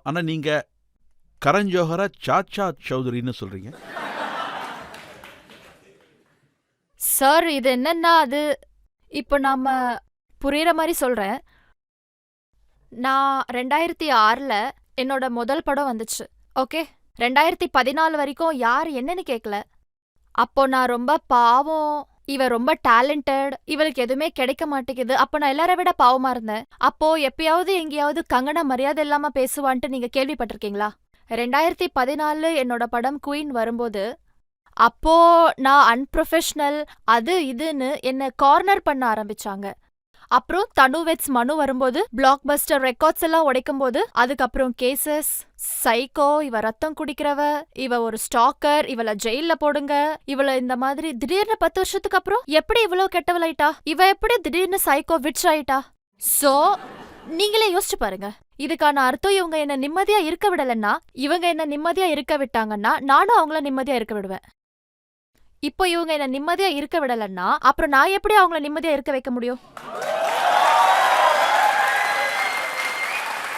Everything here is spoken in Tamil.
ஆனா நீங்க கரண் ஜோஹரை சாச்சா சௌத்ரின்னு சொல்றீங்க. சார் இது என்னன்னா அது இப்போ நாம புரியுற மாதிரி சொல்றேன். நான் 2006ல் என்னோட முதல் படம் வந்துச்சு. ஓகே, 2014 வரைக்கும் யார் என்னன்னு கேட்கல. அப்போ நான் ரொம்ப பாவம், இவ ரொம்ப டேலண்டட், இவளுக்கு எதுவுமே கிடைக்க மாட்டேங்குது, அப்போ நான் எல்லாரை விட பாவமா இருந்தேன். அப்போ எப்பயாவது எங்கேயாவது கங்கனா மரியாதை இல்லாம பேசுவான்ட்டு நீங்க கேள்விப்பட்டிருக்கீங்களா? 2014 என்னோட படம் குயின் வரும்போது அப்போ நான் அன்ப்ரொஃபஷனல் அது இதுன்னு என்ன கார்னர் பண்ண ஆரம்பிச்சாங்க. அப்புறம் தனுவெட்ஸ் மனு வரும்போது பிளாக் பஸ்டர் ரெக்கார்ட்ஸ் எல்லாம் உடைக்கும் போது அதுக்கப்புறம் கேசஸ், சைக்கோ, இவ ரத்தம் குடிக்கிறவ, இவ ஒரு ஸ்டாக்கர், இவள ஜெயில போடுங்க, இவள இந்த மாதிரி திடீர்னு 10 வருஷத்துக்கு அப்புறம் எப்படி இவ்வளவு கெட்டவளாயிட்டா, இவ எப்படி திடீர்னு சைக்கோ விட்ச் ஆயிட்டா. சோ நீங்களே யோசிச்சு பாருங்க. இதுக்கான அர்த்தம் இவங்க என்ன நிம்மதியா இருக்க விடலன்னா, இவங்க என்ன நிம்மதியா இருக்க விட்டாங்கன்னா நானும் அவங்கள நிம்மதியா இருக்க விடுவேன். இப்போ இவங்க என்ன நிம்மதியா இருக்க விடலன்னா அப்புறம் நான் எப்படி அவங்கள நிம்மதியா இருக்க வைக்க முடியும்?